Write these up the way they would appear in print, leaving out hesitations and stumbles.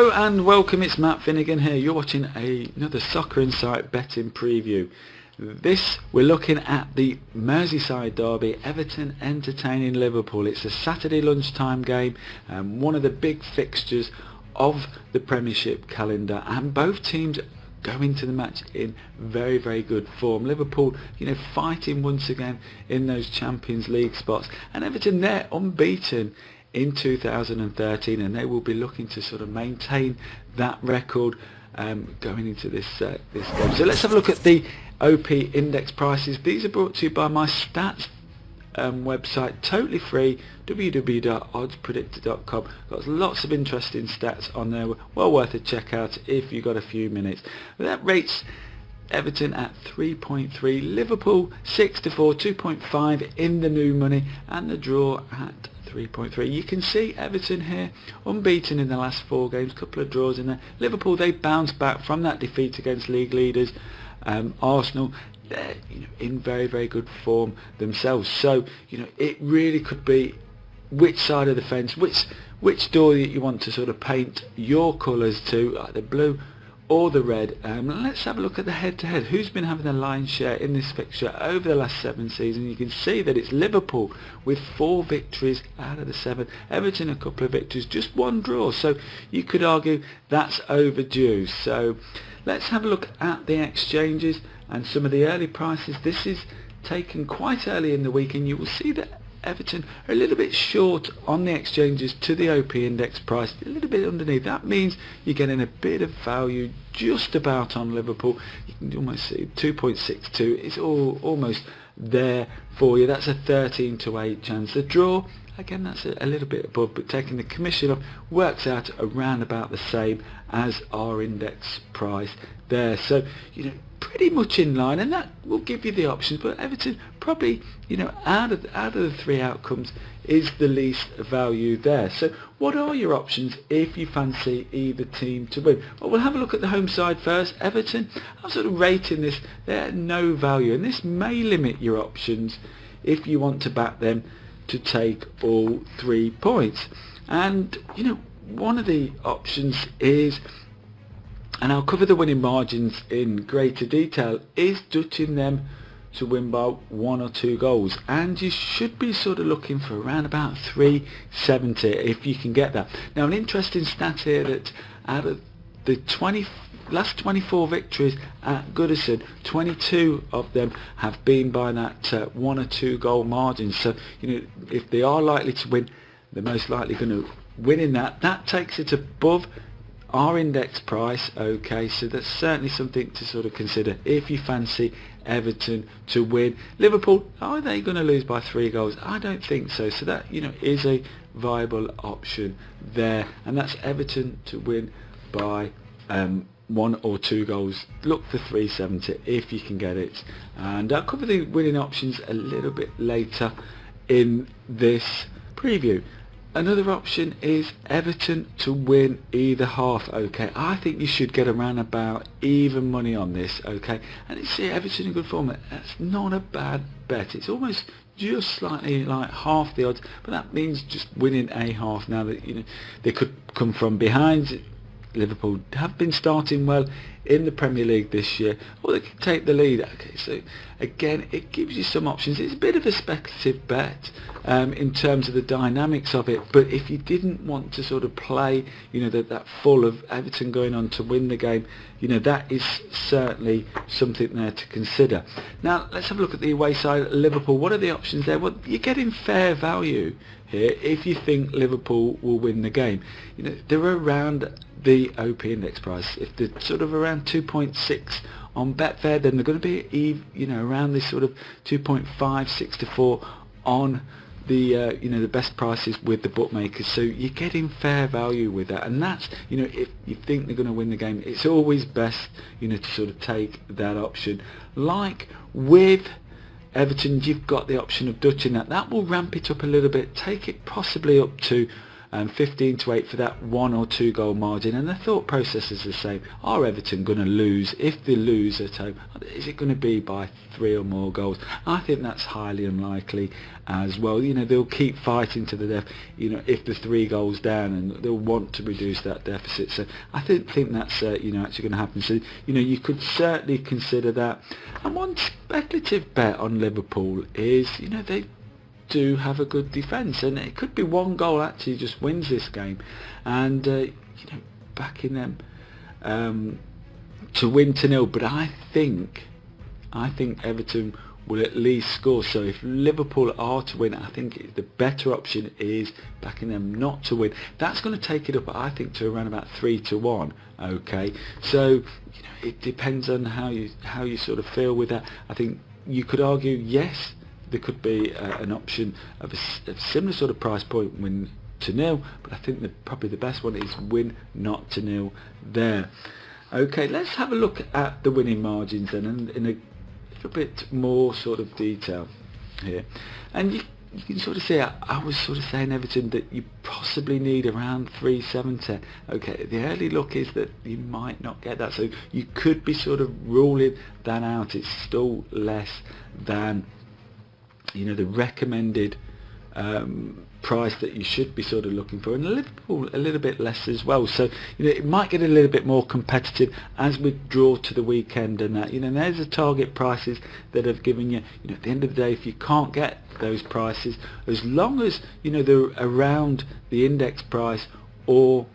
Hello and welcome, it's Matt Finnegan here. You're watching another Soccer Insight betting preview. We're looking at the Merseyside derby, Everton entertaining Liverpool. It's a Saturday lunchtime game, one of the big fixtures of the Premiership calendar, and both teams go into the match in very, very good form. Liverpool, fighting once again in those Champions League spots, and Everton, they're unbeaten in 2013, and they will be looking to sort of maintain that record going into this game. So let's have a look at the OP index prices. These are brought to you by my stats website, totally free, www.oddspredictor.com. Got lots of interesting stats on there, well worth a check out if you've got a few minutes. That rates Everton at 3.3, Liverpool 6-4, 2.5 in the new money, and the draw at 3.3. You can see Everton here unbeaten in the last 4 games, couple of draws in there. Liverpool, they bounced back from that defeat against league leaders Arsenal. They're in very, very good form themselves. So it really could be which side of the fence, which door that you want to sort of paint your colours to, like the blue or the red. Let's have a look at the head-to-head. Who's been having the lion's share in this fixture over the last 7 seasons? You can see that it's Liverpool with 4 victories out of the 7. Everton a couple of victories, just 1 draw. So you could argue that's overdue. So let's have a look at the exchanges and some of the early prices. This is taken quite early in the week, and you will see that Everton are a little bit short on the exchanges to the OP index price, a little bit underneath. That means you're getting a bit of value just about on Liverpool. You can almost see 2.62 is almost there for you. That's a 13-8 chance. The draw, again, that's a little bit above, but taking the commission off works out around about the same as our index price there. So pretty much in line, and that will give you the options. But Everton probably, out of the 3 outcomes, is the least value there. So what are your options if you fancy either team to win? Well, we'll have a look at the home side first. Everton, I'm sort of rating this, they're no value, and this may limit your options if you want to back them to take all 3 points. And one of the options is, and I'll cover the winning margins in greater detail, is Dutching them to win by 1 or 2 goals, and you should be sort of looking for around about 370 if you can get that. Now, an interesting stat here, that out of the last 24 victories at Goodison, 22 of them have been by that 1 or 2 goal margin. So if they are likely to win, they're most likely going to win in that takes it above our index price. Okay, so that's certainly something to sort of consider if you fancy Everton to win. Liverpool, are they going to lose by 3 goals? I don't think so. So that is a viable option there, and that's Everton to win by 1 or 2 goals. Look for 370 if you can get it, and I'll cover the winning options a little bit later in this preview. Another option is Everton to win either half. Okay, I think you should get around about even money on this. Okay, and you see Everton in good form. That's not a bad bet. It's almost just slightly like half the odds, but that means just winning a half. Now that they could come from behind. Liverpool have been starting well in the Premier League this year, or they could take the lead. Okay, so again, it gives you some options. It's a bit of a speculative bet in terms of the dynamics of it, but if you didn't want to sort of play that full of Everton going on to win the game, that is certainly something there to consider. Now let's have a look at the away side, Liverpool. What are the options there? Well, you're getting fair value here if you think Liverpool will win the game. They're around the OP index price. If they're sort of around 2.6 on Betfair, then they're going to be around this sort of 2.5, 6-4 on the the best prices with the bookmakers. So you're getting fair value with that, and that's if you think they're going to win the game, it's always best to sort of take that option. Like with Everton, you've got the option of Dutching that will ramp it up a little bit, take it possibly up to 15-8 for that 1 or 2 goal margin, and the thought process is the same. Are Everton going to lose? If they lose at home, is it going to be by 3 or more goals? I think that's highly unlikely as well. They'll keep fighting to the death, if the 3 goals down, and they'll want to reduce that deficit. So I think that's actually going to happen. So you could certainly consider that. And one speculative bet on Liverpool is they do have a good defence, and it could be 1 goal actually just wins this game, and backing them to win 2-0. But I think Everton will at least score. So if Liverpool are to win, I think the better option is backing them not to win. That's going to take it up, I think, to around about 3-1. Okay, so it depends on how you sort of feel with that. I think you could argue, yes, there could be an option of a similar sort of price point, win 2-0, but I think probably the best one is win not 2-0 there. Okay, let's have a look at the winning margins then, and in a little bit more sort of detail here. And you can sort of see, I was sort of saying, Everton, that you possibly need around 3.70. Okay, the early look is that you might not get that, so you could be sort of ruling that out. It's still less than the recommended price that you should be sort of looking for, and Liverpool a little bit less as well. So it might get a little bit more competitive as we draw to the weekend, and that there's the target prices that have given you. At the end of the day, if you can't get those prices, as long as they're around the index price or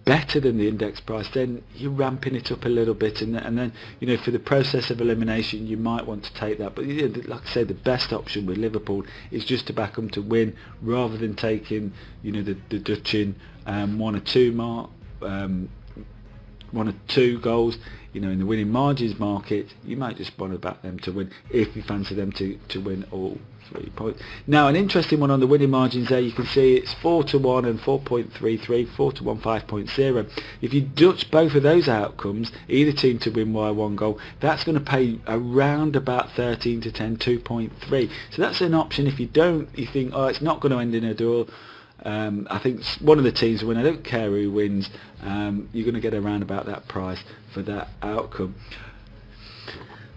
better than the index price, then you're ramping it up a little bit, and then for the process of elimination you might want to take that. But like I say, the best option with Liverpool is just to back them to win, rather than taking the Dutch in 1 or 2 goals. In the winning margins market, you might just want to back them to win if you fancy them to win all 3 points. Now, an interesting one on the winning margins there, you can see it's 4-1 and 4.33, 4-1, 5.0. If you Dutch both of those outcomes, either team to win by 1 goal, that's going to pay around about 13 to 10, 2.3. So that's an option. If you don't, you think, oh, it's not going to end in a draw. I think one of the teams will win. I don't care who wins. You're going to get around about that price for that outcome.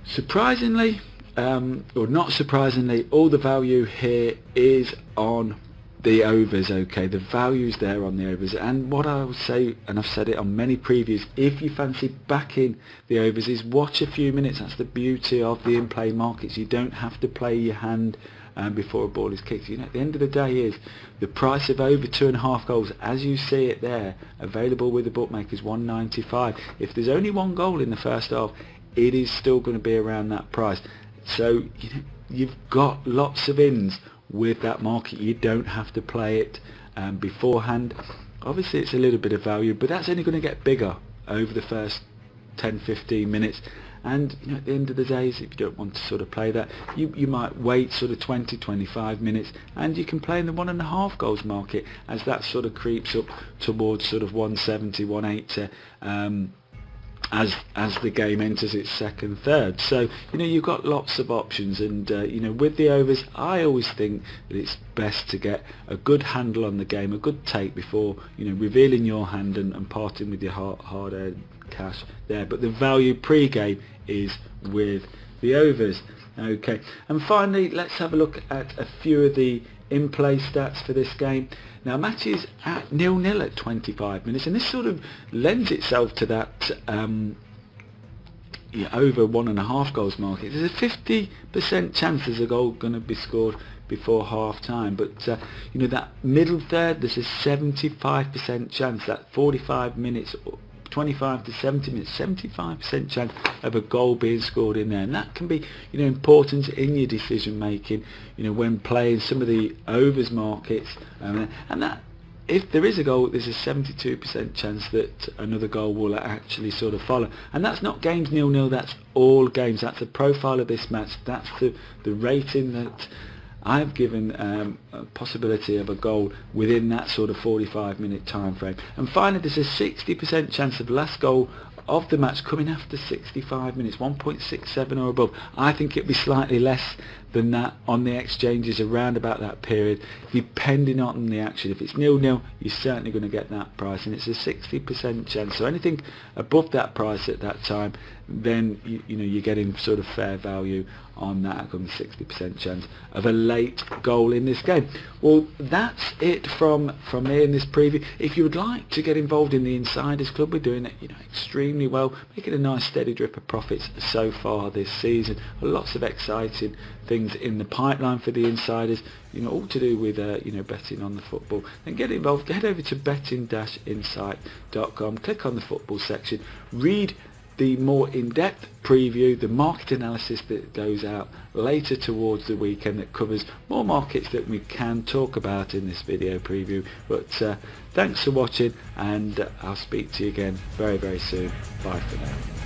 Surprisingly, or not surprisingly, all the value here is on the overs. Okay, the value's there on the overs, and what I would say, and I've said it on many previews, if you fancy backing the overs, is watch a few minutes. That's the beauty of the in-play markets. You don't have to play your hand before a ball is kicked. At the end of the day is the price of over 2.5 goals, as you see it there, available with the bookmakers, 195. If there's only 1 goal in the first half, it is still going to be around that price. So you've got lots of ins with that market. You don't have to play it beforehand. Obviously it's a little bit of value, but that's only going to get bigger over the first 10-15 minutes. And at the end of the day, if you don't want to sort of play that, you might wait sort of 20-25 minutes, and you can play in the 1.5 goals market as that sort of creeps up towards sort of 170, 180 as the game enters its second third. So you've got lots of options, and with the overs, I always think that it's best to get a good handle on the game, a good take before revealing your hand and parting with your hard-earned cash there. But the value pre-game is with the overs. Okay, and finally, let's have a look at a few of the in-play stats for this game. Now, matches at 0-0 at 25 minutes, and this sort of lends itself to that over 1.5 goals market. There's a 50% chance there's a goal going to be scored before half time, but that middle third, there's a 75% chance. That 45 minutes, 25 to 70 minutes, 75% chance of a goal being scored in there, and that can be important in your decision making when playing some of the overs markets, and that if there is a goal, there's a 72% chance that another goal will actually sort of follow. And that's not games 0-0, that's all games. That's the profile of this match. That's the rating that I've given a possibility of a goal within that sort of 45-minute time frame. And finally, there's a 60% chance of last goal of the match coming after 65 minutes, 1.67 or above. I think it'd be slightly less than that on the exchanges around about that period, depending on the action. If it's 0-0, you're certainly going to get that price, and it's a 60% chance. So anything above that price at that time, then you know you're getting sort of fair value on that, on the 60% chance of a late goal in this game. Well, that's it from me in this preview. If you would like to get involved in the Insiders Club, we're doing it extremely well, making a nice steady drip of profits so far this season. Lots of exciting things in the pipeline for the Insiders, all to do with betting on the football. Then get involved. Head over to betting-insight.com, click on the football section, read the more in-depth preview, the market analysis that goes out later towards the weekend that covers more markets that we can talk about in this video preview. But thanks for watching, and I'll speak to you again very, very soon. Bye for now.